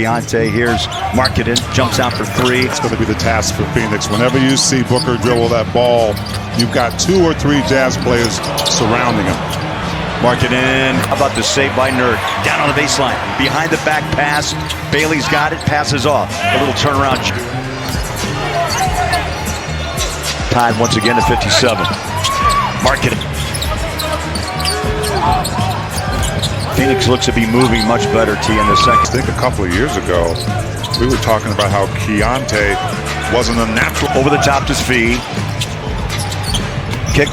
Keontae. Here's Markkanen, jumps out for three. It's going to be the task for Phoenix. Whenever you see Booker dribble that ball, you've got 2 or 3 Jazz players surrounding him. Markkanen, how about the save by Nurk? Down on the baseline, behind the back pass. Bailey's got it, passes off. A little turnaround. Tied once again to 57. Markkanen. Phoenix looks to be moving much better, T, in the second. I think a couple of years ago, we were talking about how Keontae wasn't a natural. Over the top to Fee. Kick.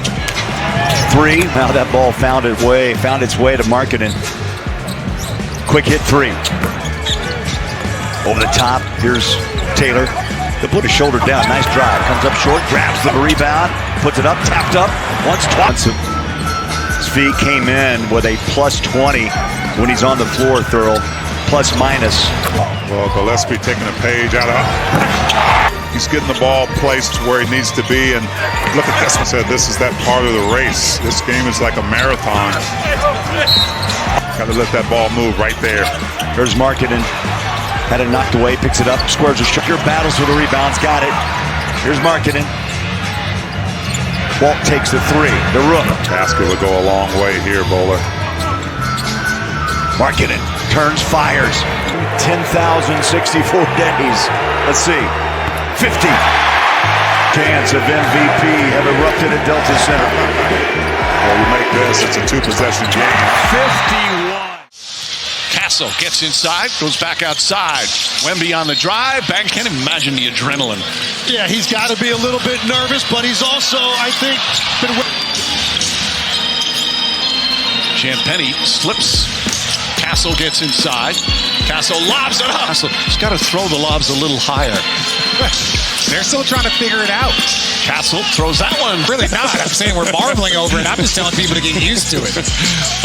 3. Now that ball found its way to Markkanen. Quick hit 3. Over the top. Here's Taylor. They put his shoulder down. Nice drive. Comes up short. Grabs the rebound. Puts it up. Tapped up. Once, twice. Fee came in with a +20 when he's on the floor, Thurl. Plus minus. Well, Gillespie taking a page out of. He's getting the ball placed where it needs to be, and look at this. I said this is that part of the race. This game is like a marathon. Got to let that ball move right there. There's Markkanen. Had it knocked away, picks it up, squares a shot. Battles for the rebounds, got it. Here's Markkanen. Walt takes the 3. The Rook. Basket will go a long way here, Bowler. Markkanen turns, fires. 10,064 days. Let's see. 50. Chance of MVP have erupted at Delta Center. Well, you make this, it's a 2-possession game. 51. Castle gets inside, goes back outside. Wemby on the drive. Can't imagine the adrenaline. Yeah, he's got to be a little bit nervous, but he's also, I think, been. Champagny slips. Castle gets inside. Castle lobs it up. He's got to throw the lobs a little higher. They're still trying to figure it out. Castle throws that one. Really not. I'm saying we're marveling over it. I'm just telling people to get used to it.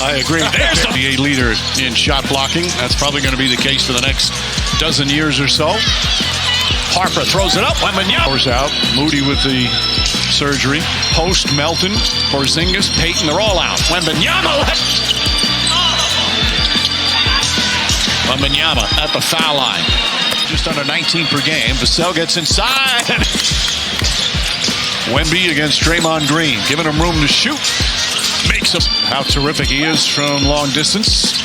I agree. There's the NBA leader in shot blocking. That's probably going to be the case for the next dozen years or so. Harper throws it up. Wembanyama's out. Moody with the surgery. Post, Melton, Porzingis, Payton, they're all out. Wembanyama at the foul line. Just under 19 per game. Vassell gets inside. Wemby against Draymond Green, giving him room to shoot. Makes him. How terrific he is from long distance.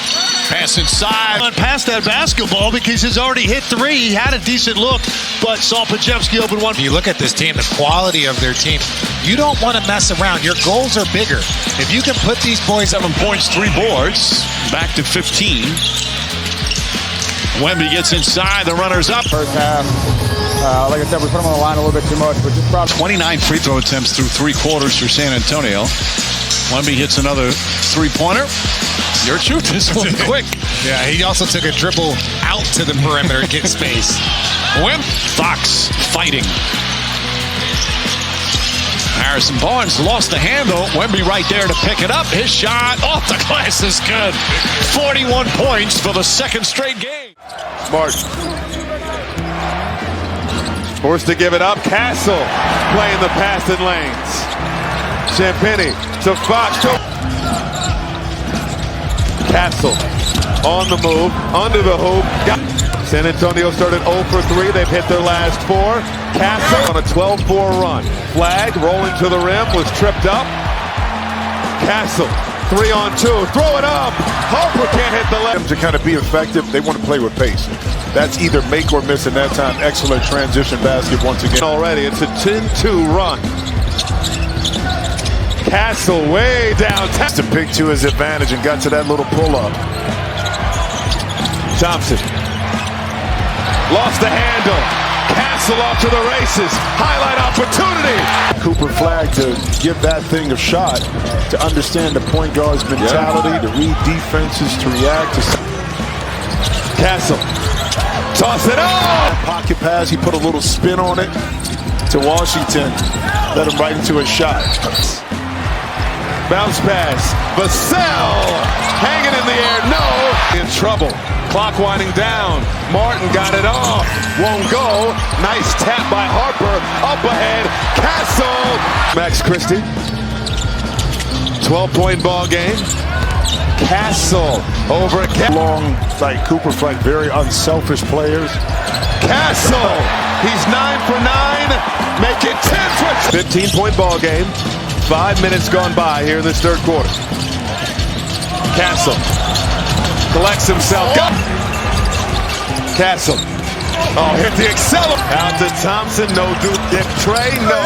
Pass inside. Past that basketball because he's already hit 3. He had a decent look, but saw Pajewski open one. You look at this team, the quality of their team. You don't want to mess around. Your goals are bigger. If you can put these boys up 7 points, 3 boards, back to 15. Wemby gets inside, the runner's up. First half, like I said, we put them on the line a little bit too much, but just probably 29 free throw attempts through 3 quarters for San Antonio. Wemby hits another 3-pointer. Your shoot this one quick. Yeah, he also took a dribble out to the perimeter to get space. Fox fighting. Harrison Barnes lost the handle. Wemby right there to pick it up. His shot off the glass is good. 41 points for the 2nd straight game. Smart. Forced to give it up. Castle playing the passing lanes. Champagny to Fox. Castle on the move, under the hoop. San Antonio started 0 for 3. They've hit their last 4. Castle on a 12-4 run. Flag rolling to the rim, was tripped up. Castle, 3-on-2, throw it up. Harper can't hit the left. To kind of be effective, they want to play with pace. That's either make or miss in that time. Excellent transition basket once again. Already, it's a 10-2 run. Castle way downtown. To pick to his advantage and got to that little pull-up. Thompson. Lost the handle. Castle off to the races. Highlight opportunity. Cooper flag to give that thing a shot, to understand the point guard's mentality, to read defenses, to react to. Castle. Toss it up. Pocket pass, he put a little spin on it to Washington. Let him right into a shot. Bounce pass. Vassell hanging in the air. No. In trouble. Clock winding down. Martin got it off. Won't go. Nice tap by Harper. Up ahead. Castle. Max Christie. 12-point ball game. Castle over again. Long like Cooper Frank, very unselfish players. Castle, he's 9 for 9, make it 10 for 15-point ball game. 5 minutes gone by here in this third quarter. Castle collects himself. Castle. Oh, hit the accelerator. Out to Thompson, no dip Trey, no.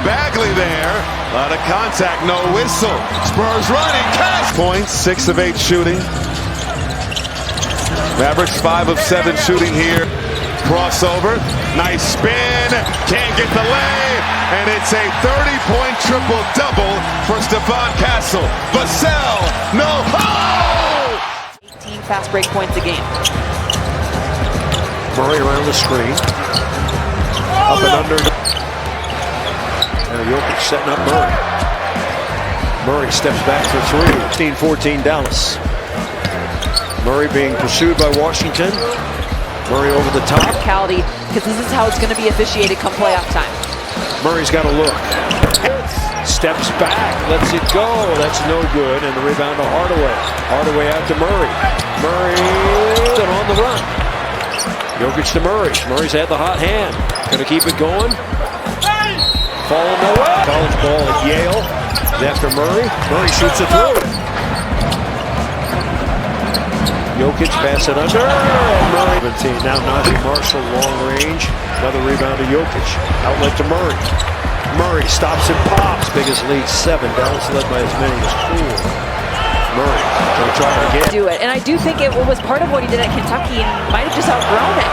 Bagley there. A lot of contact, no whistle. Spurs running. Castle. Points, 6 of 8 shooting. Mavericks 5 of 7 shooting here. Crossover, nice spin, can't get the lay, and it's a 30-point triple-double for Stephon Castle. Vassell, no, oh! 18 fast break points a game. Murray around the screen, up and under. And Jokic setting up Murray. Murray steps back for 3. 15-14 Dallas. Murray being pursued by Washington. Murray over the top. Because this is how it's going to be officiated come playoff time. Murray's got a look. Steps back, lets it go. That's no good. And the rebound to Hardaway. Hardaway out to Murray. Murray on the run. Jokic to Murray. Murray's had the hot hand. Going to keep it going. Falling away. College ball at Yale. After Murray. Murray shoots it through. Jokic pass it under. Murray. Now Najee Marshall, long range. Another rebound to Jokic. Outlet to Murray. Murray stops and pops. Biggest lead, 7. Dallas led by as many as 4. Murray going to try it again. Do it. And I do think it was part of what he did at Kentucky and might have just outgrown it.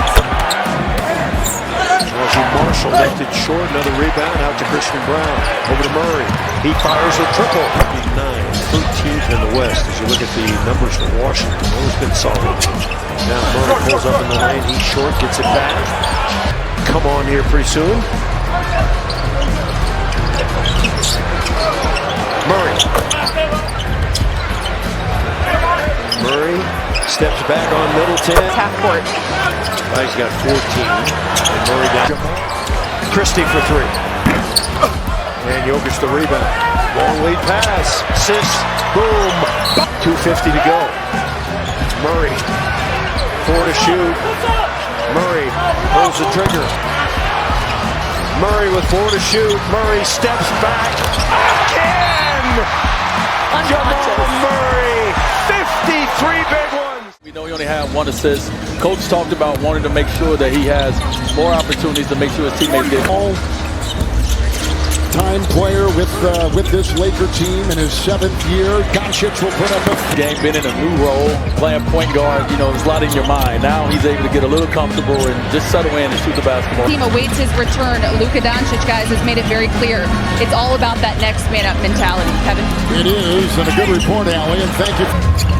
Najee Marshall left it short. Another rebound out to Christian Brown. Over to Murray. He fires a triple. 13th in the West. As you look at the numbers for Washington, those been solid. Now Murray pulls up in the lane. He's short, gets it back. Come on here pretty soon. Murray. Murray steps back on Middleton. Half court. He's got 14. And Murray down. Christie for 3. And Jokic the rebound. Long lead pass. Assist. Boom. 2:50 to go. Murray. 4 to shoot. Murray pulls the trigger. Murray with 4 to shoot. Murray steps back. Again! Jamal Murray. 53 big ones. We know he only had 1 assist. Coach talked about wanting to make sure that he has more opportunities to make sure his teammates get home. Time player with this Laker team in his 7th year. Doncic will put up a game, been in a new role, playing point guard. You know, there's a lot in your mind. Now he's able to get a little comfortable and just settle in and shoot the basketball. The team awaits his return. Luka Doncic, guys, has made it very clear. It's all about that next man up mentality. Kevin? It is, and a good report, Allie, and thank you.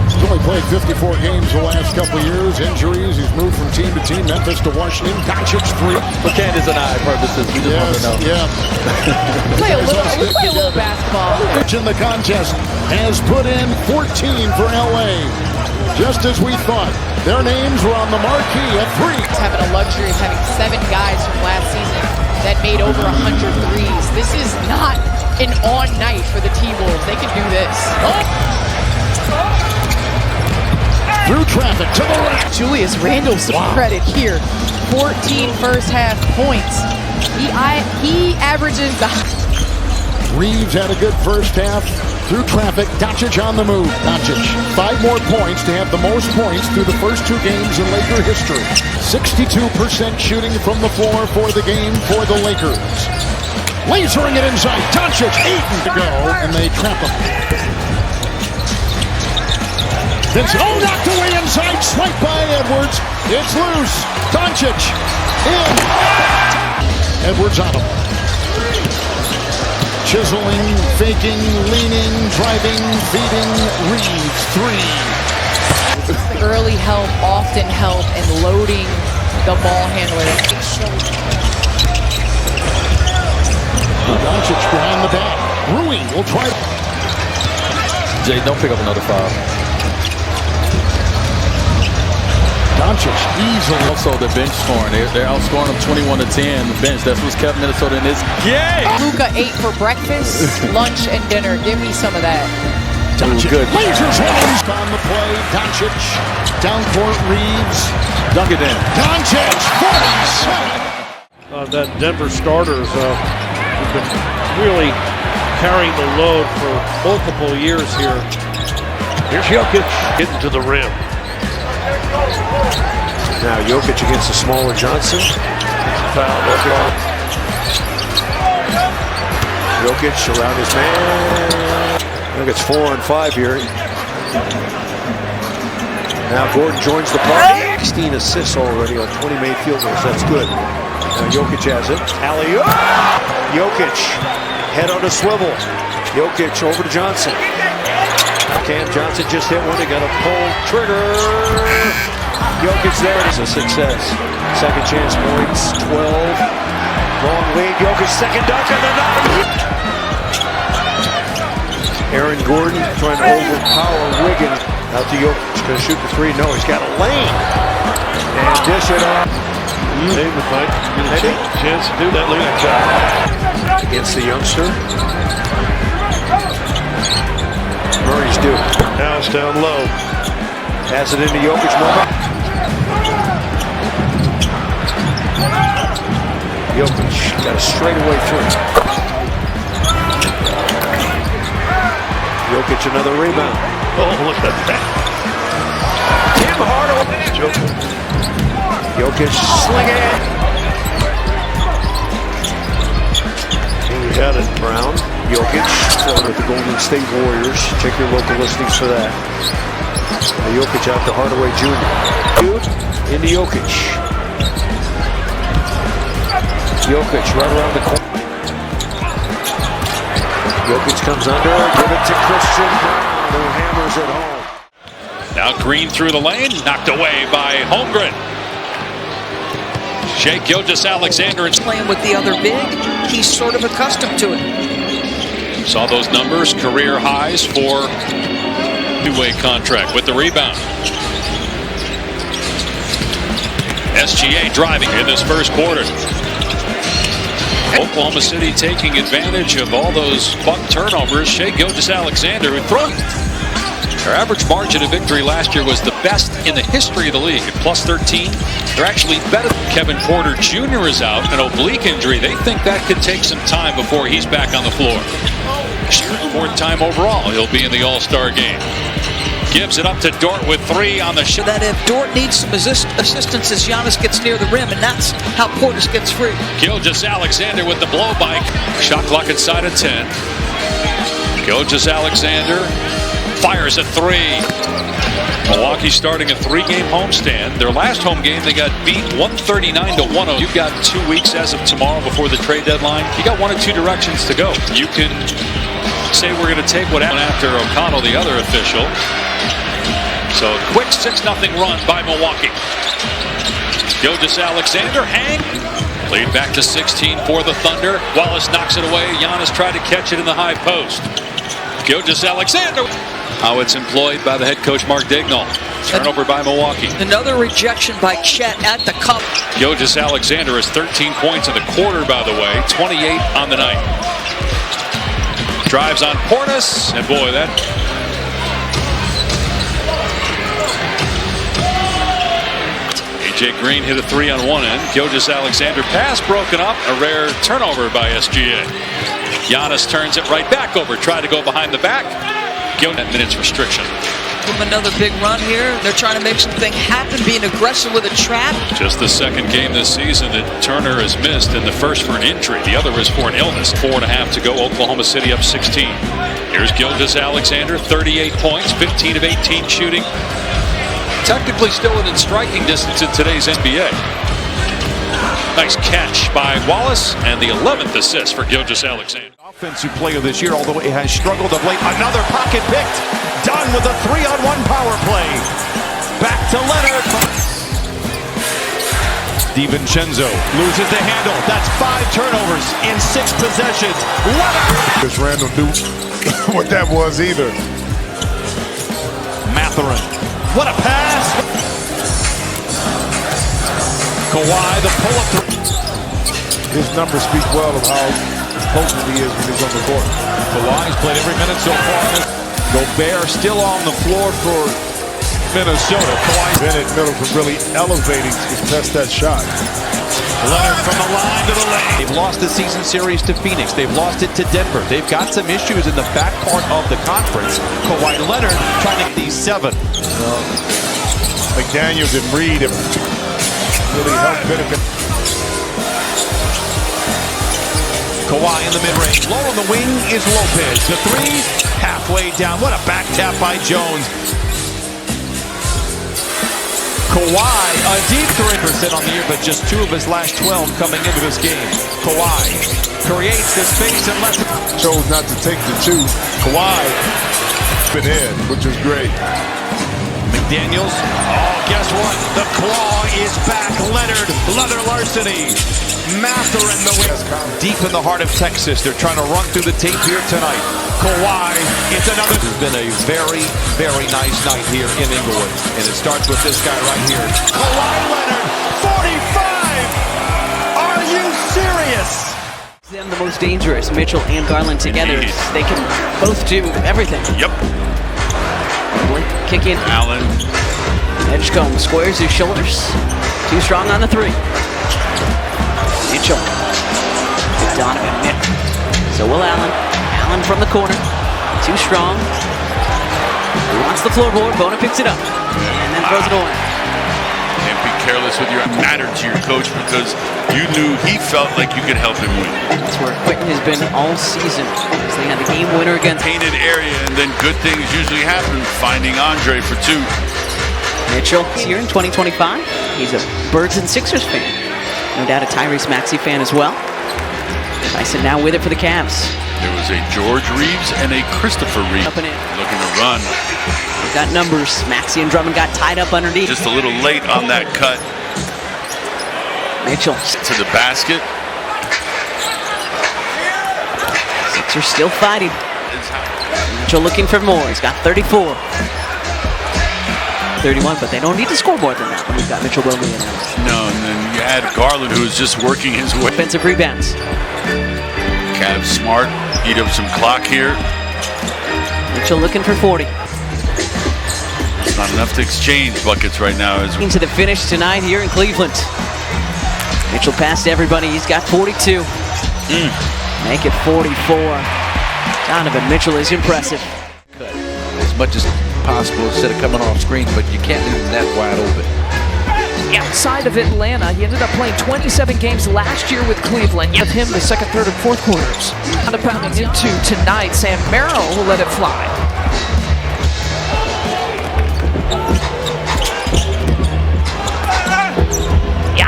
He's only played 54 games the last couple of years. Injuries, he's moved from team to team, Memphis to Washington. Doncic 3. For Candace and I purposes, we just want to know. Yeah. Play a little basketball. In the contest has put in 14 for LA. Just as we thought. Their names were on the marquee at 3. Having a luxury of having 7 guys from last season that made over 100 threes. This is not an on night for the T-Wolves. They can do this. Through traffic to the right. Julius Randle some credit here. 14 first half points. He averages the... Reeves had a good first half. Through traffic, Doncic on the move. Doncic, 5 more points to have the most points through the first 2 games in Laker history. 62% shooting from the floor for the game for the Lakers. Lasering it inside. Doncic, 8 to go, and they trap him. Vincent, knocked away inside, swiped by Edwards. It's loose. Doncic in. Edwards on him. Chiseling, faking, leaning, driving, feeding, Reeves, 3. Early help, often help, and loading the ball handler. Doncic behind the back. Rui will try. Jay, don't pick up another foul. Doncic easily. Also, the bench scoring. They're outscoring them 21-10. The bench. That's what's kept Minnesota in this game. Luka ate for breakfast, lunch, and dinner. Give me some of that. Doncic good. lasers one on the play. Doncic down court. Reeves Dunk it in. Doncic 47. That Denver starters have been really carrying the load for multiple years here. Here's Jokic getting to the rim. Now Jokic against the smaller Johnson. Foul. Jokic around his man. I think it's 4 on 5 here. Now Gordon joins the party. 16 assists already on 20 made field goals. That's good. Now Jokic has it. Alley-oop. Jokic, head on a swivel. Jokic over to Johnson. Cam Johnson just hit one. He got a pull trigger. Jokic there. It's a success. Second chance points. 12. Long lead. Jokic second dunk and another. Aaron Gordon trying to overpower Wiggins. Out to Jokic. Going to shoot the three. No, he's got a lane. And dish it off. David might get a chance to do that later. Against the youngster. Murray's due. Now it's down low. Pass it into Jokic. Jokic got a straightaway three. Jokic another rebound. Oh, look at that. Tim Hardaway. Jokic slinging. He got it. Brown. Jokic with the Golden State Warriors. Check your local listings for that. Now Jokic out to Hardaway Jr. Into Jokic. Jokic right around the corner. Jokic comes under. Give it to Christian Brown, who hammers it home. Now Green through the lane, knocked away by Holmgren. Shai Gilgeous-Alexander is playing with the other big. He's sort of accustomed to it. Saw those numbers, career highs for two-way contract with the rebound. SGA driving in this first quarter. Oklahoma City taking advantage of all those Buck turnovers. Shai Gilgeous-Alexander who throws. Their average margin of victory last year was the best in the history of the league at plus 13. They're actually better. Kevin Porter Jr. is out, an oblique injury. They think that could take some time before he's back on the floor. Fourth time overall, he'll be in the All-Star game. Gives it up to Dort with three on the shot. That if Dort needs some assistance as Giannis gets near the rim, and that's how Portis gets free. Gilgeous-Alexander with the blow by. Shot clock inside of 10. Gilgeous-Alexander fires a three. Milwaukee starting a 3-game homestand. Their last home game, they got beat 139-100. You've got 2 weeks as of tomorrow before the trade deadline. You got one of two directions to go. You can say we're going to take what happened after O'Connell, the other official. So a quick 6-0 run by Milwaukee. Gilgeous-Alexander hang. Lead back to 16 for the Thunder. Wallace knocks it away. Giannis tried to catch it in the high post. Gilgeous-Alexander. How it's employed by the head coach Mark Daigneault. Turnover by Milwaukee. Another rejection by Chet at the cup. Gilgeous-Alexander has 13 points in the quarter, by the way. 28 on the night. Drives on Portis. And boy, that... AJ Green hit a three on one end. Gilgeous-Alexander pass broken up. A rare turnover by SGA. Giannis turns it right back over. Tried to go behind the back. That minutes restriction. From another big run here. They're trying to make something happen, being aggressive with a trap. Just the second game this season that Turner has missed, and the first for an injury. The other is for an illness. 4.5 to go. Oklahoma City up 16. Here's Gilgeous-Alexander, 38 points, 15 of 18 shooting. Technically still within striking distance in today's NBA. Nice catch by Wallace, and the 11th assist for Gilgeous-Alexander. Offensive player this year, although he has struggled of late. Another pocket picked. Done with a 3-on-1 power play. Back to Leonard. DiVincenzo loses the handle. That's 5 turnovers in 6 possessions. Leonard. This Randall knew what that was either. Mathurin. What a pass. Kawhi, the pull-up. His numbers speak well of how potent he is when he's on the court. Kawhi's played every minute so far. Gobert still on the floor for Minnesota. Kawhi Bennett Middleton really elevating to test that shot. Leonard from the line to the lane. They've lost the season series to Phoenix. They've lost it to Denver. They've got some issues in the back part of the conference. Kawhi Leonard trying to get these 7. McDaniels and Reed have really helped benefit. Kawhi in the mid-range. Low on the wing is Lopez. The 3, halfway down. What a back tap by Jones. Kawhi, a deep 3% on the year, but just 2 of his last 12 coming into this game. Kawhi creates the space and left. Chose not to take the 2. Kawhi been in, which is great. McDaniels. Oh, guess what? The claw is back. Leonard, leather larceny. Mather in the wing. Deep in the heart of Texas. They're trying to run through the tape here tonight. Kawhi, it's another. It's been a very, very nice night here in Inglewood. And it starts with this guy right here. Kawhi Leonard, 45! Are you serious? Them the most dangerous, Mitchell and Garland together. They can both do everything. Yep. Kick in. Allen. Edgecombe squares his shoulders. Too strong on the 3. Mitchell. Donovan. So will Allen. Allen from the corner. Too strong. He wants the floorboard. Bona picks it up. And then throws it away. And be careless with your matter to your coach because you knew he felt like you could help him win. That's where Quentin has been all season. As they had the game winner against Painted area, and then good things usually happen. Finding Andre for 2. Mitchell here in 2025. He's a Birds and Sixers fan. No doubt a Tyrese Maxey fan as well. Tyson now with it for the Cavs. There was a George Reeves and a Christopher Reeves Up and in. looking to run. They've got numbers. Maxey and Drummond got tied up underneath. Just a little late on that cut. Mitchell to the basket. Sixers still fighting. Mitchell looking for more. He's got 34. 31, but they don't need to score more than that when we've got Mitchell Wemby in there. No, and then you had Garland, who was just working his way. Offensive rebounds. Cavs smart, eat up some clock here. Mitchell looking for 40. It's not enough to exchange buckets right now. Into the finish tonight here in Cleveland. Mitchell passed everybody. He's got 42. Make it 44. Donovan Mitchell is impressive. As much as possible instead of coming off screen, but you can't leave them that wide open. Outside of Atlanta, he ended up playing 27 games last year with Cleveland. Of him, the second, third, and fourth quarters. Kind of pounding into tonight, Sam Merrill will let it fly.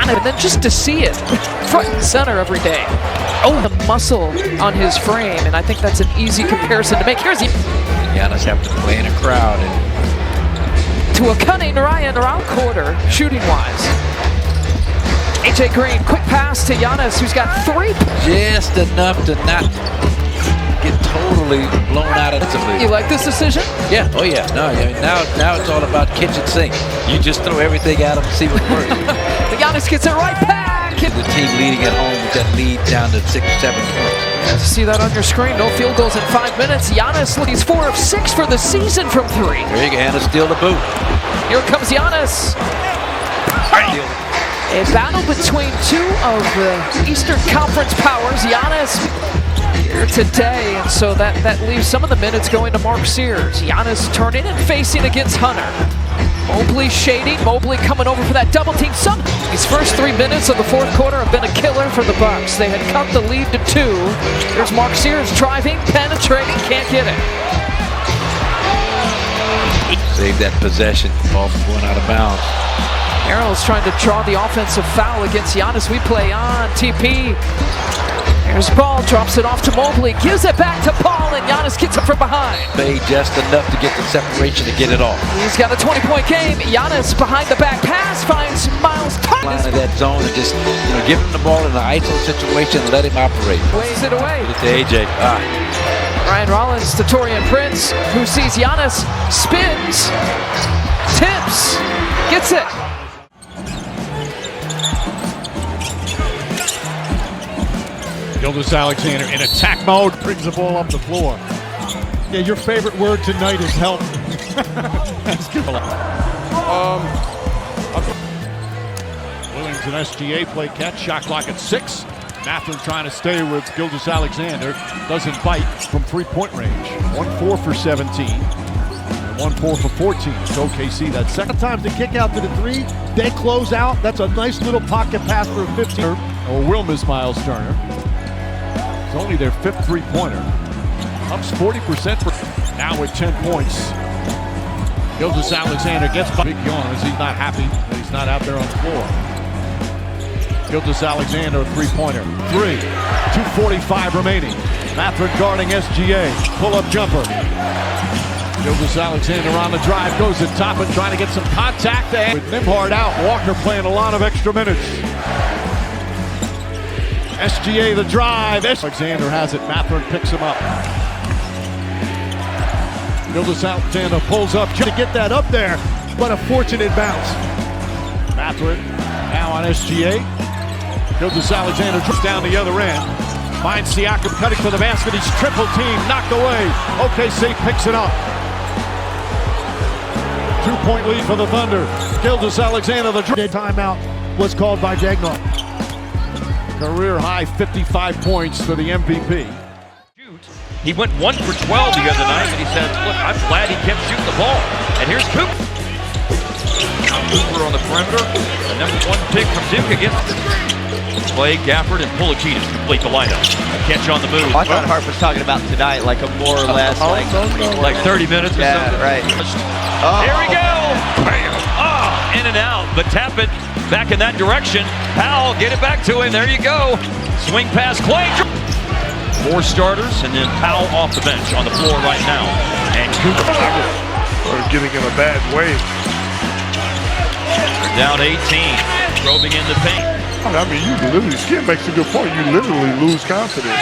And then just to see it front and center every day. Oh, the muscle on his frame, and I think that's an easy comparison to make. Here's Giannis having to play in a crowd. And to a cunning Ryan around quarter, shooting-wise. AJ Green, quick pass to Giannis, who's got 3. Just enough to not get totally blown out of it. You like this decision? Yeah. Oh, yeah. No, now it's all about kitchen sink. You just throw everything at them and see what works. Giannis gets it right back. The team leading at home with that lead down to 6 or 7 points. See that on your screen. No field goals in 5 minutes. Giannis leads 4 of 6 for the season from 3. There you go, Hannah, steal the boot. Here comes Giannis. A battle between 2 of the Eastern Conference powers. Giannis here today, and so that leaves some of the minutes going to Mark Sears. Giannis turning and facing against Hunter. Mobley shading, Mobley coming over for that double team. These first 3 minutes of the fourth quarter have been a killer for the Bucks. They had cut the lead to 2. There's Mark Sears driving, penetrating, can't get it. Save that possession, ball from going out of bounds. Merrill's trying to draw the offensive foul against Giannis. We play on TP. Here's Paul, drops it off to Mobley, gives it back to Paul, and Giannis gets it from behind. Made just enough to get the separation to get it off. He's got a 20-point game. Giannis behind the back pass finds Miles Turner. Line of that zone and just give him the ball in an ISO situation and let him operate. Waves it away. Get it to AJ. Ryan Rollins to Torian Prince, who sees Giannis, spins, tips, gets it. Gilgeous-Alexander in attack mode, brings the ball up the floor. Yeah, your favorite word tonight is help. That's good. Williams and SGA play catch. Shot clock at 6. Mathurin trying to stay with Gilgeous-Alexander. Doesn't bite from three-point range. 1-4 for 17. And 1-4 for 14. It's OKC. That second time to kick out to the 3. They close out. That's a nice little pocket pass for a 15. Or will miss Miles Turner. It's only their 5th three-pointer. Ups 40% for now with 10 points. Gilgeous-Alexander gets by. Big yawn as he's not happy that he's not out there on the floor. Gilgeous-Alexander, a three-pointer. 3. 2:45 remaining. Mathurin guarding SGA. Pull-up jumper. Gilgeous-Alexander on the drive. Goes to top and trying to get some contact. With Nembhard out. Walker playing a lot of extra minutes. SGA the drive. Alexander has it. Mathurin picks him up. Gilgeous-Alexander pulls up to get that up there, but a fortunate bounce. Mathurin now on SGA. Gilgeous-Alexander drops down the other end. Finds Siakam cutting for the basket. He's triple team, knocked away. OKC picks it up. 2-point lead for the Thunder. Gilgeous-Alexander, the timeout was called by Daigneault. Career high 55 points for the MVP. He went 1 for 12 the other night, and he said, look, I'm glad he kept shooting the ball. And here's Cooper. Cooper on the perimeter. The #1 pick from Duke against Clay, Gafford, and Pulakidis complete the lineup. A catch on the move. I thought Harp was talking about tonight, like a more or less like 30 minutes or something. Right. Here we go. Bam. In and out, but tap it back in that direction. Powell, get it back to him. There you go. Swing pass, Clay. 4 starters, and then Powell off the bench on the floor right now. And Cooper. Or getting in a bad way. They're down 18. Probing in the paint. I mean, you literally, Skip makes a good point. You literally lose confidence.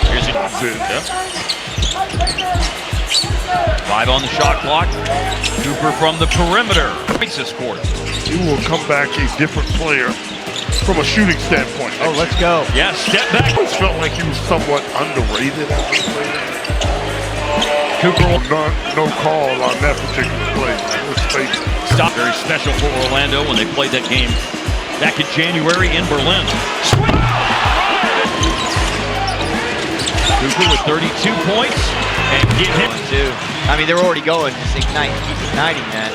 Here's it. Yep. 5 on the shot clock. Cooper from the perimeter. This quarter. You will come back a different player from a shooting standpoint. Oh, let's go. Yeah, step back. I always felt like he was somewhat underrated as a player. Cooper. No call on that particular play. Let's face it. Stop. Very special for Orlando when they played that game back in January in Berlin. Swing! Cooper with 32 points and get him. I mean, they're already going. Just igniting that.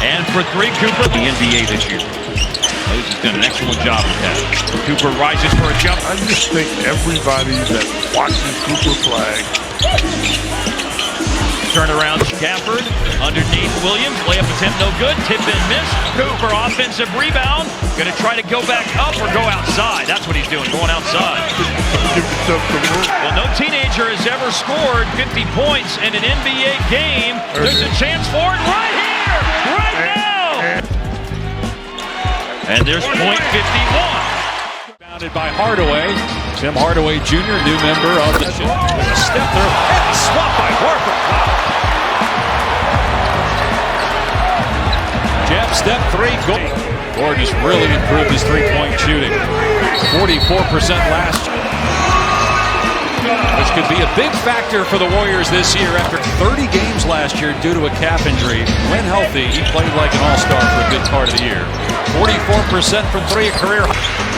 And for 3, Cooper, the NBA this year. Moses has done an excellent job with that. Cooper rises for a jump. I just think everybody that watches Cooper play. Turnaround, Gafford underneath Williams. Layup attempt no good. Tip and miss. Cooper offensive rebound. Going to try to go back up or go outside. That's what he's doing, going outside. Well, no teenager has ever scored 50 points in an NBA game. There's a chance for it right here, right now. And there's point 51. Bounded by Hardaway. Tim Hardaway Jr., new member of the team. There's a step there. And swat by Horford. Jab step 3. Gordon has really improved his three-point shooting. 44% last year. Which could be a big factor for the Warriors this year after 30 games last year due to a calf injury. When healthy, he played like an all-star for a good part of the year. 44% from 3, a career high.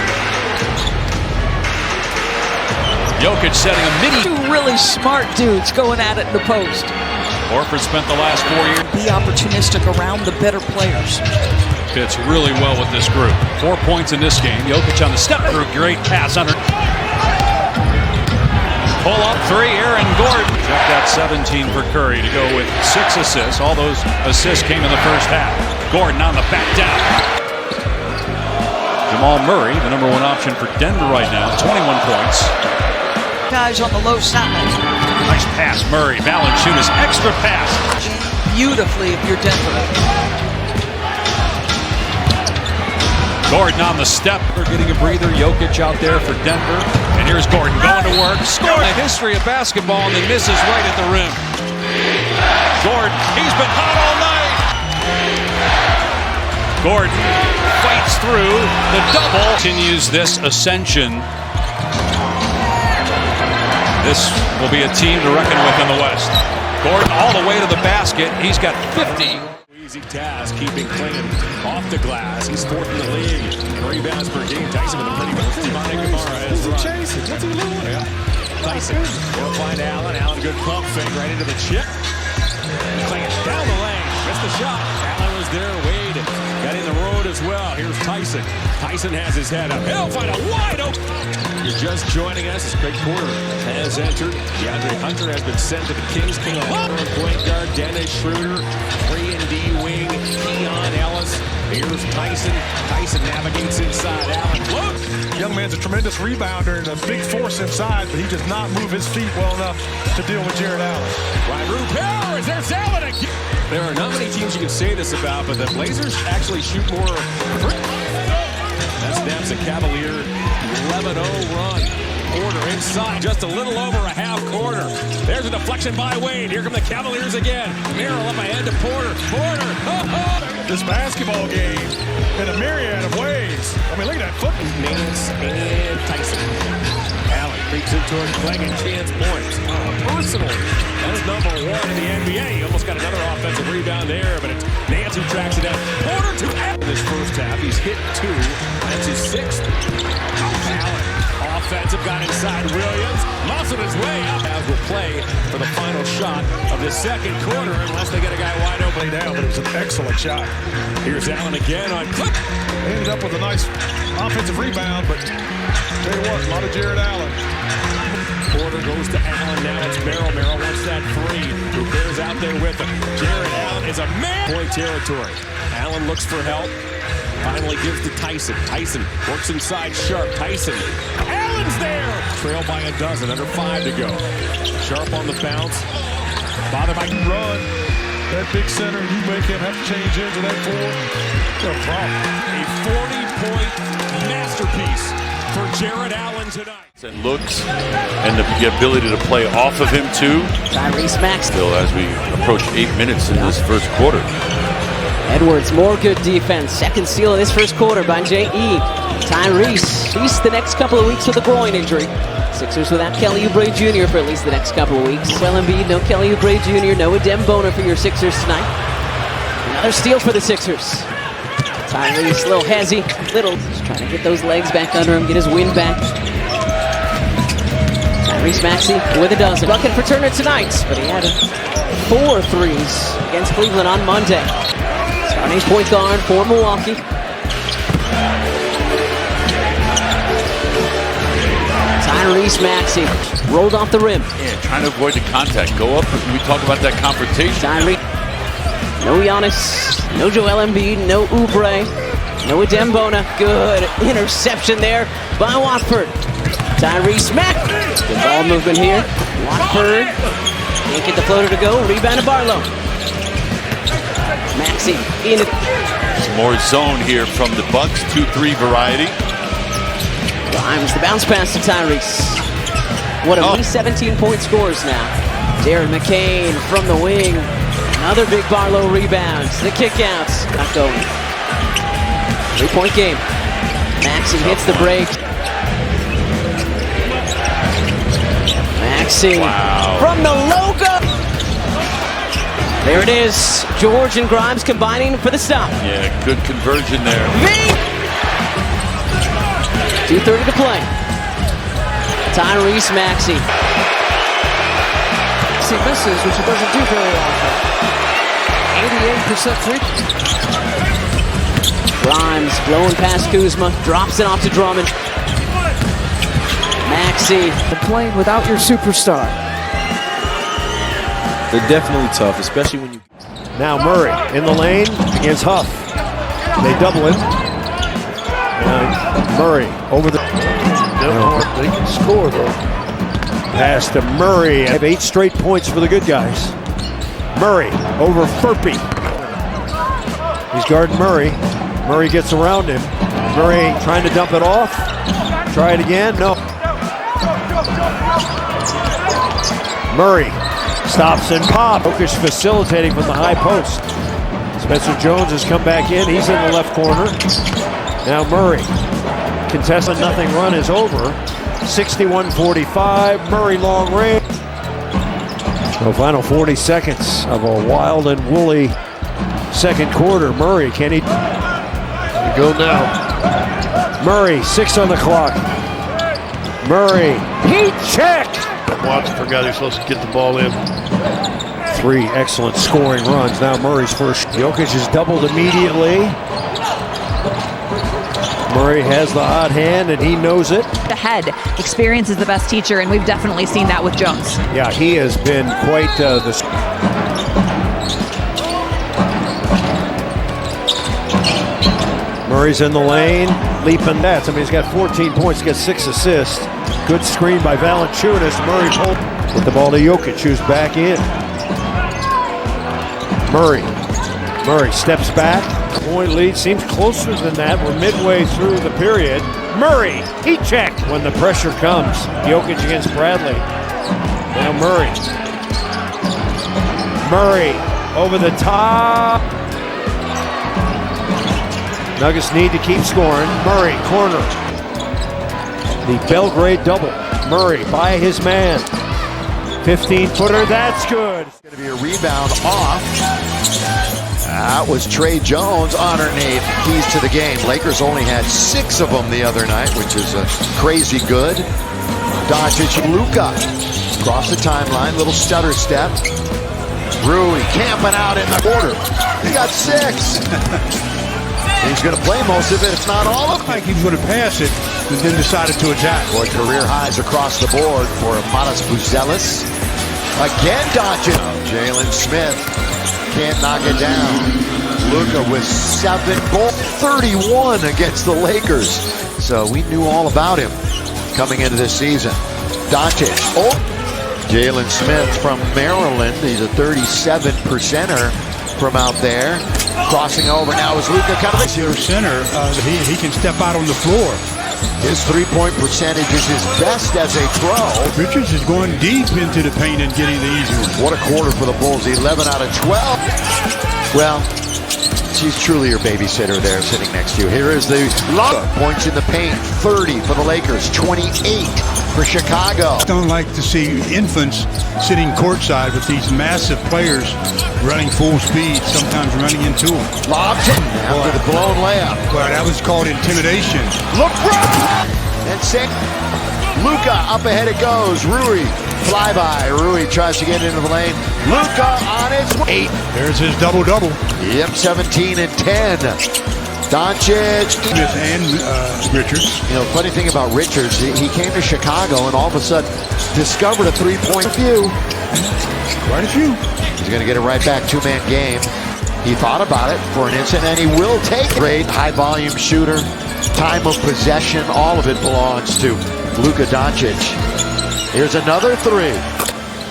Jokic setting a mini. 2 really smart dudes going at it in the post. Horford spent the last 4 years. Be opportunistic around the better players. Fits really well with this group. 4 points in this game. Jokic on the step group. Great pass under. Pull up 3, Aaron Gordon. Check that 17 for Curry to go with 6 assists. All those assists came in the first half. Gordon on the back down. Jamal Murray, the #1 option for Denver right now, 21 points. Guys on the low side. Nice pass, Murray. Valanciunas, extra pass. Beautifully if you're Denver. Gordon on the step. They're getting a breather. Jokic out there for Denver. And here's Gordon going to work. Scoring the history of basketball and then misses right at the rim. Gordon, he's been hot all night. Gordon fights through the double. Continues this ascension. This will be a team to reckon with in the West. Gordon all the way to the basket. He's got 50. Easy task, keeping clean off the glass. He's fourth in the league in rebounds per game. Tyson with a pretty good chasing. What's he doing? Yeah. Tyson will find Allen. Allen, good pump fake right into the chip. Clingan down the lane. Missed the shot. Allen was there. Wade got in the road as well. Here's Tyson. Tyson has his head up. He'll find a wide open. You're just joining us as Craig Porter has entered. DeAndre Hunter has been sent to the Kings. King of point guard Dennis Schroeder. 3-and-D wing Keon Ellis. Here's Tyson. Tyson navigates inside. Allen. Look! Young man's a tremendous rebounder and a big force inside, but he does not move his feet well enough to deal with Jared Allen. Right, Rue Powers. There's Allen again. There are not many teams you can say this about, but the Blazers actually shoot more. That snaps a Cavalier 11-0 run. Porter inside, just a little over a half quarter. There's a deflection by Wade. Here come the Cavaliers again. Merrill up ahead to Porter. Porter. This basketball game in a myriad of ways. I mean, look at that foot. Nance and Tyson. Allen creeps into it, playing chance points. Personally, that is number 1 in the NBA. He almost got another offensive rebound there, but it's Nance who tracks it down. Porter to Allen. In this first half, he's hit 2. That's his 6th. Allen, offensive, got inside Williams. Muscled his way up. As will play for the final shot of the second quarter, unless they get a guy wide open down. But it was an excellent shot. Here's Allen again on clip. They ended up with a nice offensive rebound, but tell you what, a lot of Jared Allen. Porter goes to Allen. Now it's Merrill. Merrill wants that 3. Rupert's out there with him. Jared Allen is a man. Point territory. Allen looks for help. Finally gives to Tyson. Tyson works inside Sharp. Tyson. Allen's there. Trail by a dozen. Under 5 to go. Sharp on the bounce. Bothered by run. That big center, and you make him have to change into that 4. No problem. A 40-point masterpiece for Jared Allen tonight. And looks and the ability to play off of him too. Tyrese Maxey. Still as we approach 8 minutes in this first quarter. Edwards, more good defense. Second steal of this first quarter by J.E. Tyrese, at least the next couple of weeks with a groin injury. Sixers without Kelly Oubre Jr. for at least the next couple of weeks. Well, Embiid, no Kelly Oubre Jr., no Adem Bona for your Sixers tonight. Another steal for the Sixers. Tyrese, a little hezzy, just trying to get those legs back under him, get his wind back. Tyrese Maxey with a dozen. Bucket for Turner tonight, but he had 4 threes against Cleveland on Monday. Starting point guard for Milwaukee. Tyrese Maxey rolled off the rim. Yeah, trying to avoid the contact. Go up when we talk about that confrontation. Tyrese. No Giannis, no Joel Embiid, no Oubre, no Adem Bona. Good interception there by Watford. Tyrese Maxey. Good ball movement here. Watford can't get the floater to go. Rebound to Barlow. Maxey in it. Some more zone here from the Bucks. 2-3 variety. Grimes, the bounce pass to Tyrese. What a 17-point scores now. Darren McCain from the wing. Another big Barlow rebound. The kickouts not going. 3-point game. Maxey hits the break. Maxey from the logo. There it is. George and Grimes combining for the stop. Yeah, good conversion there. 2:30 to play. Tyrese Maxey. He misses, which he doesn't do very often. 88% free. Grimes blowing past Kuzma, drops it off to Drummond. Maxey. Playing without your superstar. They're definitely tough, especially when you... Now Murray in the lane against Huff. They double him. Murray over the... They can score, though. Pass to Murray. Have 8 straight points for the good guys. Murray over Furpy. He's guarding Murray. Murray gets around him. Murray trying to dump it off. Try it again. No. Murray stops and pop. Jokic facilitating from the high post. Spencer Jones has come back in. He's in the left corner. Now Murray. Contested nothing run is over. 61-45. Murray long range. So final 40 seconds of a wild and woolly second quarter. Murray, can he? Go now. Murray, 6 on the clock. Murray, heat check. Watson forgot he's supposed to get the ball in. 3 excellent scoring runs. Now Murray's first. Jokic is doubled immediately. Murray has the hot hand, and he knows it. The head. Experience is the best teacher, and we've definitely seen that with Jones. Yeah, he has been quite the... Murray's in the lane, leaping nets. I mean, he's got 14 points, got 6 assists. Good screen by Valanciunas. Murray pulled with the ball to Jokic, who's back in. Murray steps back. Point lead seems closer than that. We're midway through the period. Murray, heat check when the pressure comes. Jokic against Bradley. Now Murray over the top. Nuggets need to keep scoring. Murray, corner. The Belgrade double. Murray by his man. 15-footer, that's good. It's going to be a rebound off. That was Trey Jones underneath. Keys to the game. Lakers only had 6 of them the other night, which is crazy good. Doncic, Luka. Across the timeline, little stutter step. Rui camping out in the quarter. He got 6. He's going to play most of it, if not all of it. Like he was going to pass it, and then decided to attack. Boy, career highs across the board for Matas Buzelis. Again, Doncic. Jalen Smith can't knock it down. Luka with 7 goals, 31 against the Lakers. So we knew all about him coming into this season. Doncic. Oh, Jalen Smith from Maryland. He's a 37%er from out there. Crossing over now is Luka. Kind of your center. He can step out on the floor. His three-point percentage is his best as a pro. Richards is going deep into the paint and getting the easy one. What a quarter for the Bulls. 11 out of 12. Well, she's truly your babysitter there sitting next to you. Here is the points in the paint. 30 for the Lakers. 28 for Chicago. I don't like to see infants sitting courtside with these massive players running full speed, sometimes running into them. Lobbed it after the blown layup. Well, that was called intimidation. Look, and sick. Luka up ahead it goes. Rui flyby. Rui tries to get into the lane. Luka on his way. There's his double-double. Yep, 17 and 10. Doncic and Richards. You know, funny thing about Richards, he came to Chicago and all of a sudden discovered a three-point view. Quite a few. He's going to get it right back. 2-man game. He thought about it for an instant, and he will take it. Great high-volume shooter. Time of possession, all of it belongs to Luka Doncic. Here's another 3.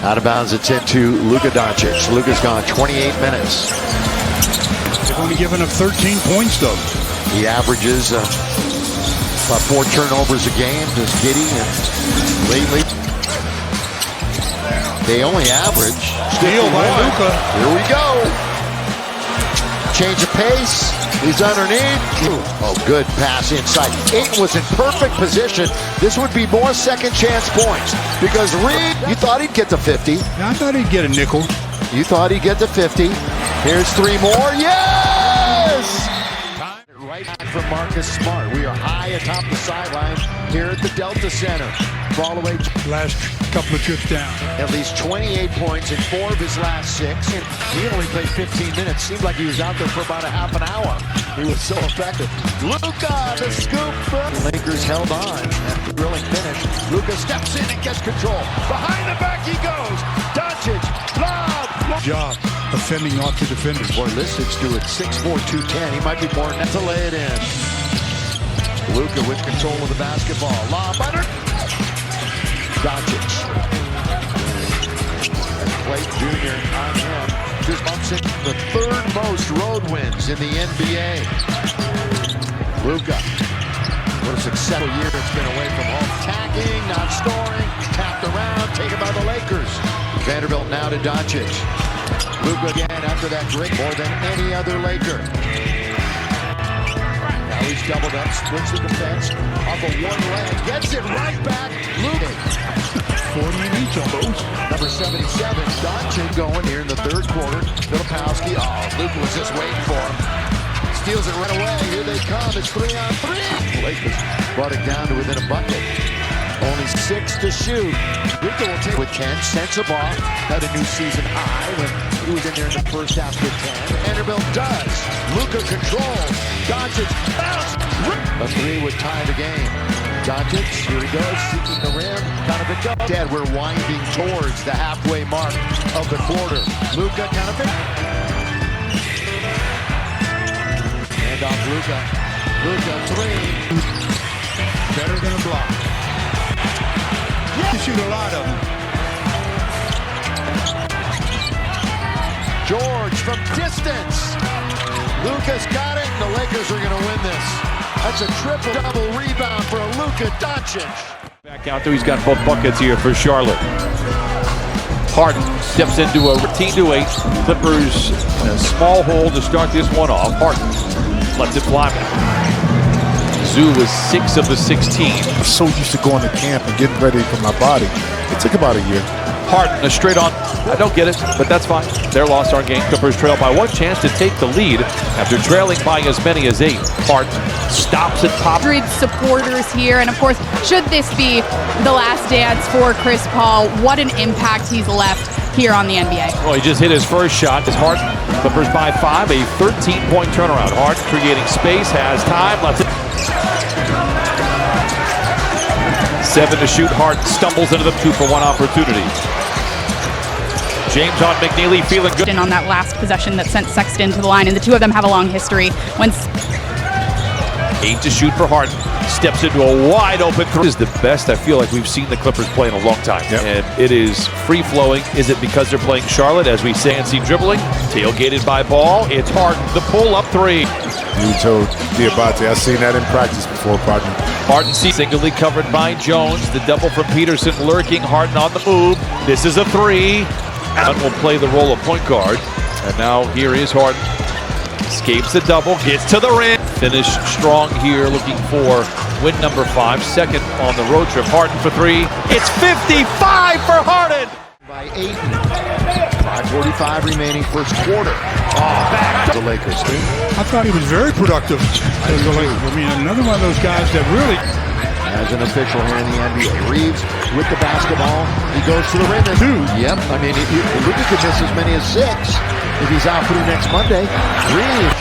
Out of bounds, it's into Luka Doncic. Luka's gone 28 minutes. They've only given up 13 points, though. He averages about 4 turnovers a game. Just Giddy, and lately they only average. Steal by Luka. Here we go. Change of pace. He's underneath. Oh, good pass inside. Ayton was in perfect position. This would be more second chance points because Reed, you thought he'd get to 50. Yeah, I thought he'd get a nickel. You thought he'd get to 50. Here's 3 more. Yes! Right back from Marcus Smart. We are high atop the sideline here at the Delta Center. Ball away. Last couple of trips down. At least 28 points in 4 of his last 6. And he only played 15 minutes. Seemed like he was out there for about a half an hour. He was so effective. Luka, the scoop. Lakers held on after the thrilling finish. Luka steps in and gets control. Behind the back he goes. Doncic, lob. Job of fending off the defenders. Boy, Lisic's doing 6'4", 210. He might be more net to lay it in. Luka with control of the basketball. Lob under. Doncic. Clay Jr. on him. Just bumps in the 3rd most road wins in the NBA. Luka. What a successful year it's been away from home. Attacking, not scoring. Tapped around, taken by the Lakers. Vanderbilt now to Doncic. Luka again after that great, more than any other Laker. Now he's doubled up, splits the defense off of one leg, gets it right back. Luka. 40 in each of those. Number 77, Doncic going here in the third quarter. Filipowski, Luka was just waiting for him. Steals it right away. Here they come. It's 3-on-3. Lakers brought it down to within a bucket. Only 6 to shoot. Luka will take with 10. Sensabaugh had a new season high when he was in there in the first half with 10. Vanderbilt does. Luka controls. Doncic bounce. A 3 would tie the game. Jokic, here he goes, seeking the rim. Kind of a go. Dead, we're winding towards the halfway mark of the quarter. Luka kind of hand off Luka. Luka 3. Better than a block. You shoot a lot of them. George from distance. Luka's got it, and the Lakers are going to win this. That's a triple-double rebound for a Luka Doncic. Back out there, he's got both buckets here for Charlotte. Harden steps into a 13-8. Clippers in a small hole to start this one off. Harden lets it fly back. Zoo was 6 of the 16. I'm so used to going to camp and getting ready for my body. It took about a year. Harden, a straight on. I don't get it, but that's fine. Their loss, our game. Clippers trail by 1 chance to take the lead after trailing by as many as 8. Harden stops and pops. Supporters here, and of course, should this be the last dance for Chris Paul, what an impact he's left here on the NBA. Well, he just hit his first shot. It's Harden. Clippers by 5, a 13-point turnaround. Harden creating space, has time, lets it. 7 to shoot. Harden stumbles into the 2-for-1 opportunity. James on McNeely feeling good. On that last possession that sent Sexton to the line, and the two of them have a long history. 8 to shoot for Harden. Steps into a wide open 3. This is the best I feel like we've seen the Clippers play in a long time. Yep. And it is free-flowing. Is it because they're playing Charlotte, as we say, and see dribbling? Tailgated by Ball. It's Harden. The pull-up 3. You told Diabate, I've seen that in practice before, partner. Harden singly covered by Jones. The double from Peterson lurking. Harden on the move. This is a 3. Harden will play the role of point guard. And now here is Harden. Escapes the double. Gets to the rim. Finish strong here, looking for win number 5. Second on the road trip. Harden for 3. It's 55 for Harden. By 8. 5:45 remaining first quarter. Back to the Lakers. I thought he was very productive. I mean, another one of those guys that really... As an official here in the NBA, Reeves with the basketball. He goes to the rim. Yep. I mean, Luka could miss as many as 6 if he's out through next Monday. Reeves.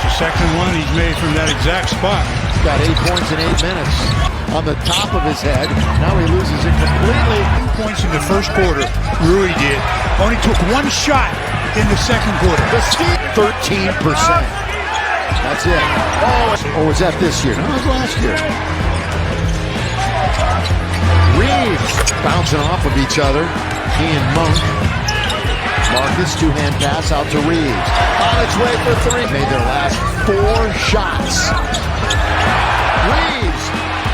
The second one he's made from that exact spot. He's got 8 points in 8 minutes on the top of his head. Now he loses it completely. 2 points in the first quarter. Rui did. Only took 1 shot in the second quarter. The steal. 13%. That's it. Or was that this year? No, it was last year. Reeves bouncing off of each other. He and Monk. Marcus, 2-hand pass out to Reeves. On its way for 3. Made their last 4 shots. Reeves.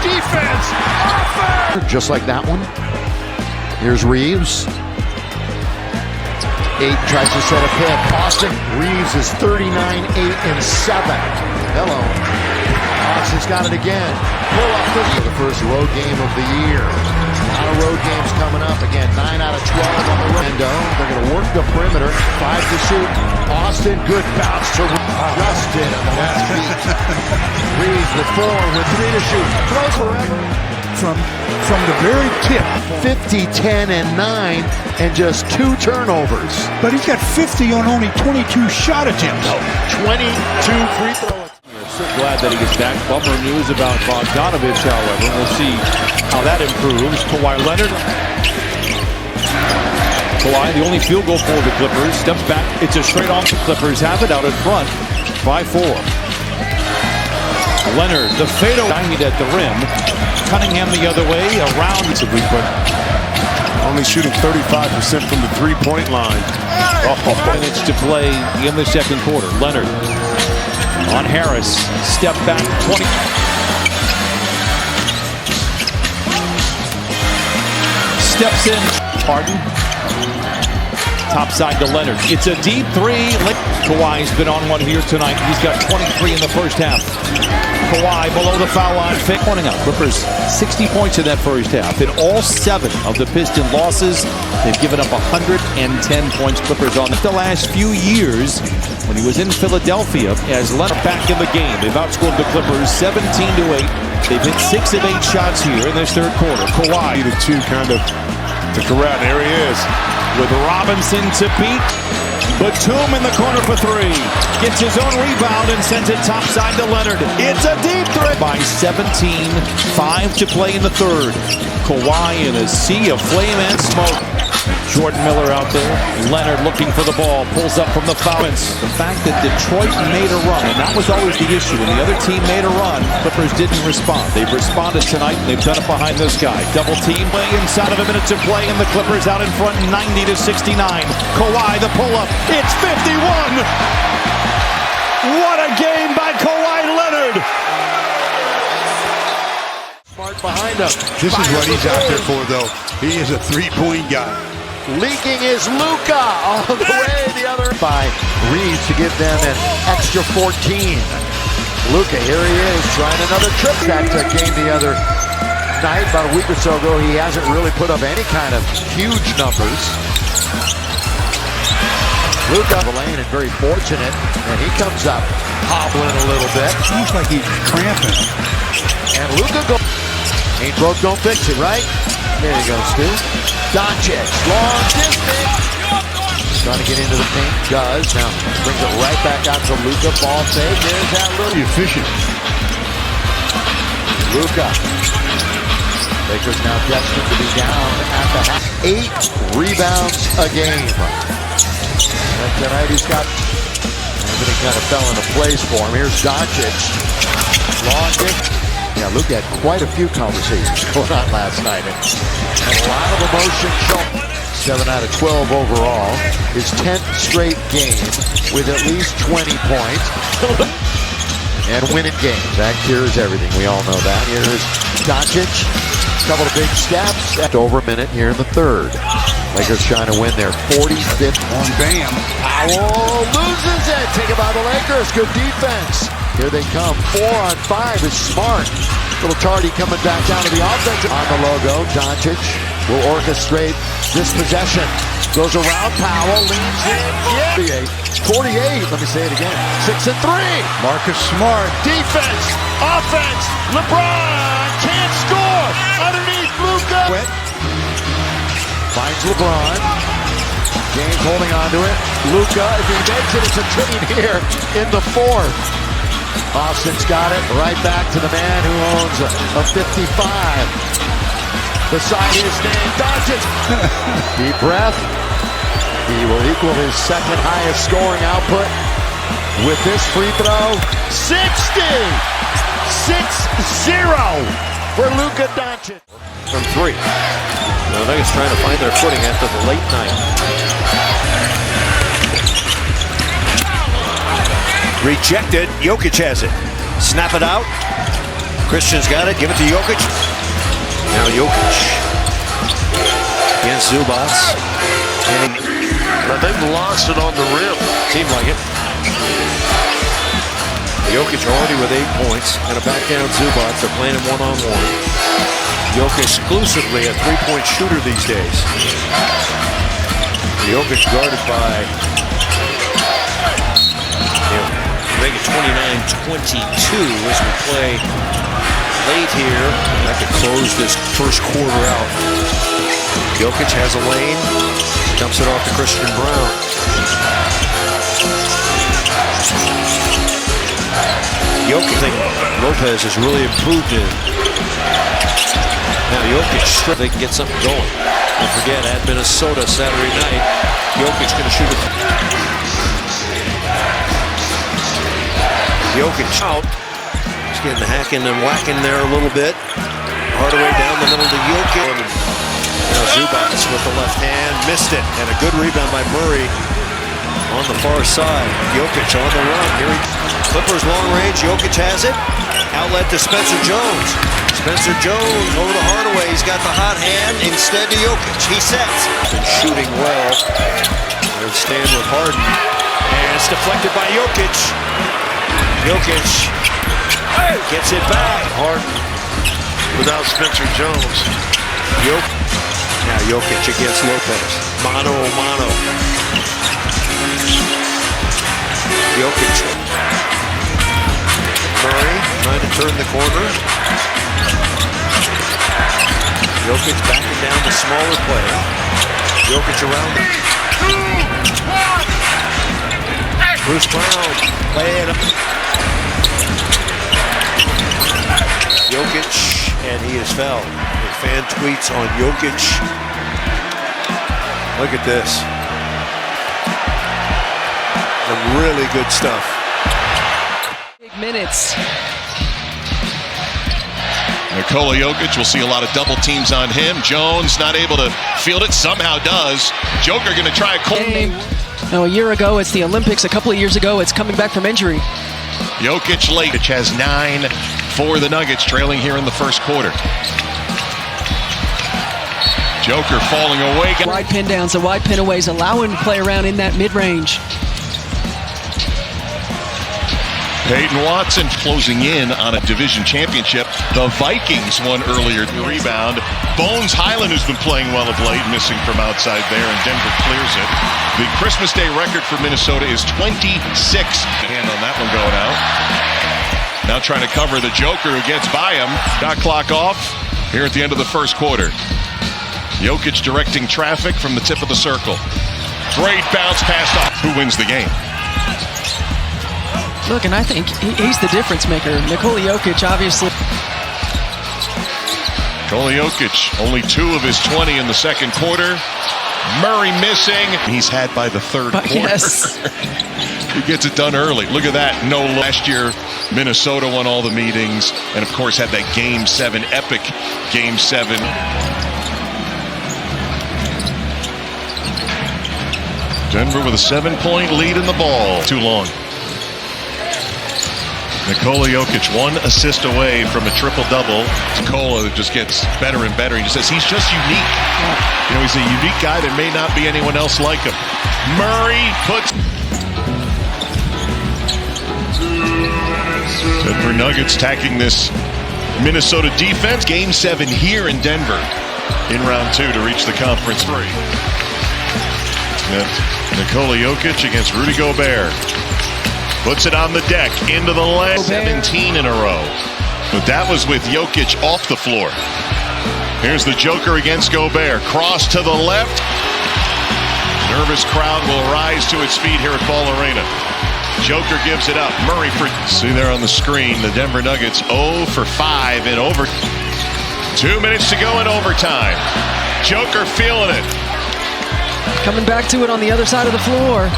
Defense. Offense. Just like that one. Here's Reeves. 8 tries to set a pick. Austin Reeves is 39, 8, and 7. Hello. Austin's got it again. Pull up for the first road game of the year. A lot of road games coming up. Again, 9 out of 12 on the window. They're going to work the perimeter. 5 to shoot. Austin, good bounce to Justin on the last beat. Reeves with 4 with 3 to shoot. Throws forever. From the very tip. 50, 10, and 9, and just 2 turnovers. But he's got 50 on only 22 shot attempts. 22 free throws. So glad that he gets back. Bummer news about Bogdanovich, however. We'll see how that improves. Kawhi Leonard. Kawhi, the only field goal for the Clippers. Steps back. It's a straight off. The Clippers have it out in front by 4. Leonard, the fadeaway at the rim. Cunningham the other way, around. Only shooting 35% from the 3-point line. minutes to play in the second quarter. Leonard on Harris. Step back, 20. Steps in. Harden. top side to Leonard. It's a deep three. Kawhi's been on one here tonight. He's got 23 in the first half. Kawhi below the foul line. Pointing out, Clippers 60 points in that first half. In all 7 of the Piston losses, they've given up 110 points. Clippers on the last few years when he was in Philadelphia as Leonard back in the game. They've outscored the Clippers 17-8. They've hit 6 of 8 shots here in this third quarter. Kawhi, the two kind of to corral. There he is with Robinson to beat. Batum in the corner for 3. Gets his own rebound and sends it topside to Leonard. It's a deep three. By 17, 5 to play in the third. Kawhi in a sea of flame and smoke. Jordan Miller out there. Leonard looking for the ball. Pulls up from the foul. The fact that Detroit made a run, and that was always the issue. When the other team made a run, Clippers didn't respond. They've responded tonight, and they've done it behind this guy. Double team play inside of a minute to play, and the Clippers out in front 90-69. Kawhi, the pull-up. It's 51! What a game by Kawhi Leonard! Smart behind him. This is what he's out there for, though. He is a three-point guy. Leaking is Luka all the way the other by Reeves to give them an extra 14. Luka, here he is, trying another trip. That game the other night, about a week or so ago, he hasn't really put up any kind of huge numbers. Luka the lane and very fortunate, and he comes up hobbling a little bit. Seems like he's cramping. And Luka goes. Ain't broke, don't fix it, right? There you go, Stu. Doncic, long distance. Trying to get into the paint, does. Now brings it right back out to Luka. Ball fake. There's that little. Efficient. Luka. Lakers now destined to be down at the half. 8 rebounds a game. And tonight he's got everything kind of fell into place for him. Here's Doncic. Long distance. Yeah, Luka had quite a few conversations going on last night. And a lot of emotion shown. 7 out of 12 overall. His 10th straight game with at least 20 points. And winning games. That cures everything. We all know that. Here's Doncic. Couple of big steps. Over a minute here in the third. Lakers trying to win their 45th. On Bam. Powell loses it. Taken by the Lakers. Good defense. Here they come. 4 on 5 is Smart. Little tardy coming back down to the offense. On the logo, Doncic will orchestrate this possession. Goes around Powell, leans in. 48. Let me say it again. 6 and 3. Marcus Smart. Defense. Offense. LeBron can't score. Underneath Luka. Finds LeBron. James holding on to it. Luka, if he makes it, it's a chain here in the fourth. Austin's got it right back to the man who owns a 55. Beside his name, Doncic. Deep breath. He will equal his second highest scoring output with this free throw. 60! 6-0 for Luka Doncic. From 3. Now Vegas trying to find their footing after the late night. Rejected. Jokic has it. Snap it out. Christian's got it. Give it to Jokic. Now Jokic against Zubac. But they've lost it on the rim. Seemed like it. Jokic already with 8 points. Gonna back down Zubac. They're playing him one-on-one. Jokic exclusively a 3-point shooter these days. Jokic guarded by make it 29-22 as we play late here. That could close this first quarter out. Jokic has a lane. Dumps it off to Christian Brown. Jokic, I think Lopez has really improved in. Now Jokic, they can get something going. Don't forget, at Minnesota Saturday night, Jokic's going to shoot it. Jokic out. He's getting hacking and whacking there a little bit. Hardaway down the middle to Jokic. Now Zubac with the left hand. Missed it. And a good rebound by Murray on the far side. Jokic on the run. Here he Clippers long range. Jokic has it. Outlet to Spencer Jones. Spencer Jones over to Hardaway. He's got the hot hand instead to Jokic. He sets. Been shooting well. They'll stand with Harden. And it's deflected by Jokic. Jokic gets it back. Harden without Spencer Jones. Now Jokic against Lopez. Mano a mano. Jokic. Murray trying to turn the corner. Jokic backing down the smaller player. Jokic around. Bruce Brown playing up. Jokic, and he is fouled. The fan tweets on Jokic. Look at this. Some really good stuff. Big minutes. Nikola Jokic, will see a lot of double teams on him. Jones not able to field it, somehow does. Joker going to try a cold. No, a year ago it's the Olympics. A couple of years ago it's coming back from injury. Jokic late, which has 9 for the Nuggets, trailing here in the first quarter. Joker falling away. Wide pin downs, the wide pin aways, allowing to play around in that mid-range. Peyton Watson closing in on a division championship. The Vikings won earlier. Rebound. Bones Highland, who's been playing well of late, missing from outside there, and Denver clears it. The Christmas Day record for Minnesota is 26. Hand on that one going out. Now trying to cover the Joker who gets by him. Shot clock off here at the end of the first quarter. Jokic directing traffic from the tip of the circle. Great bounce pass off. Who wins the game? Look, and I think he's the difference maker. Nikola Jokic, obviously. Nikola Jokic, only 2 of his 20 in the second quarter. Murray missing. He's had by the third quarter. Yes. He gets it done early. Look at that. No, last year, Minnesota won all the meetings. And, of course, had that Game 7, epic Game 7. Denver with a 7-point lead in the ball. Too long. Nikola Jokic, 1 assist away from a triple-double. Nikola just gets better and better. He just says he's just unique. You know, he's a unique guy. There may not be anyone else like him. Murray puts... Denver Nuggets attacking this Minnesota defense. Game 7 here in Denver in round 2 to reach the conference 3. And Nikola Jokic against Rudy Gobert. Puts it on the deck, into the leg. 17 in a row. But that was with Jokic off the floor. Here's the Joker against Gobert. Cross to the left. Nervous crowd will rise to its feet here at Ball Arena. Joker gives it up. Murray for... See there on the screen, the Denver Nuggets 0 for 5 in over. 2 minutes to go in overtime. Joker feeling it. Coming back to it on the other side of the floor.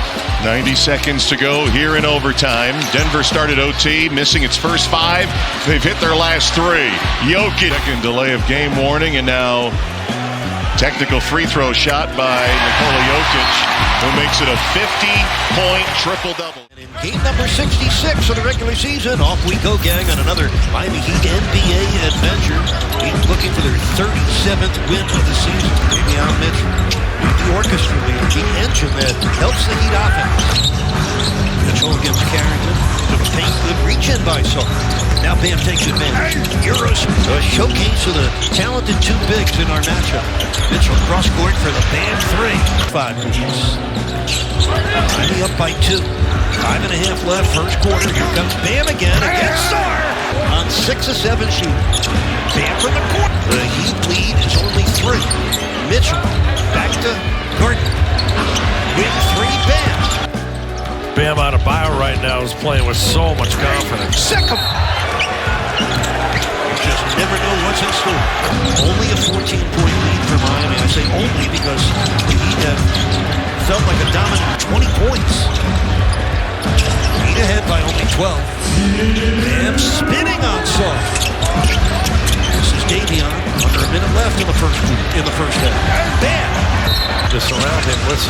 90 seconds to go here in overtime. Denver started OT, missing its first 5. They've hit their last 3. Jokic, second delay of game warning, and now technical free throw shot by Nikola Jokic, who makes it a 50-point triple-double. In game number 66 of the regular season, off we go, gang, on another Miami Heat NBA adventure. Heat looking for their 37th win of the season. Davion Mitchell, the orchestra leader, the engine that helps the Heat offense. Mitchell against Carrington. To the paint, good reach-in by Saul. Now Bam takes advantage. Euros, a showcase of the talented 2 bigs in our matchup. Mitchell cross court for the Bam 3. 5 points. Miami up by 2. 5.5 left, first quarter. Here comes Bam again against Sarr on 6 of 7 shooting. Bam from the court. The Heat lead is only 3. Mitchell back to Gordon. Win 3, Bam. Bam Adebayo right now is playing with so much confidence. Second. You just never know what's in store. Only a 14-point lead for Miami. I say only because the Heat have felt like a dominant 20 points. Heat ahead by only 12. Bam spinning on Saul. This is Davion. Under a minute left in the first half. Bam! to surround him with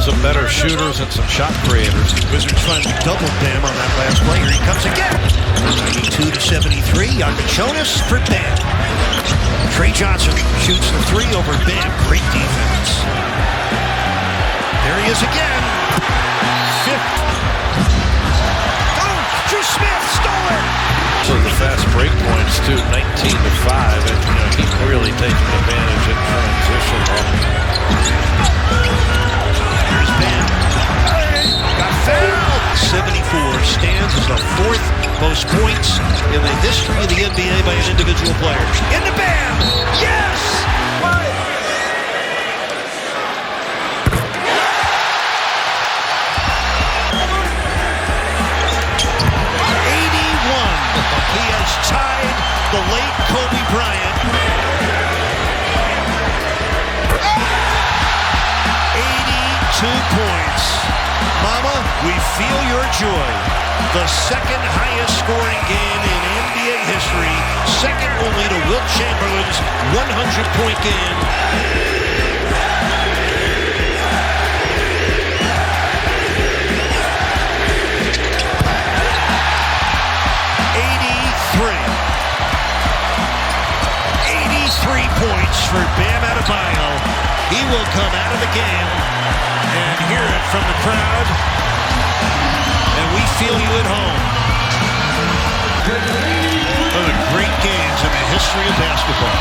some better shooters and some shot creators. Wizards find double Bam on that last play. Here he comes again. 92-73. Jokic for Bam. Trey Johnson shoots the three over Bam. Great defense. There he is again. Fifth. Oh, Drew Smith stole it. For the fast break points too, 19-5, and he's really taking advantage in transition. Here's Bam. Got fouled. 74 stands as the fourth most points in the history of the NBA by an individual player. Into Bam. Yes. 81. He has tied the late Kobe Bryant. 82 points. Mama, we feel your joy. The second highest scoring game in NBA history, second only to Wilt Chamberlain's 100-point game. Points for Bam Adebayo. He will come out of the game and hear it from the crowd. And we feel you at home. One of the great games in the history of basketball.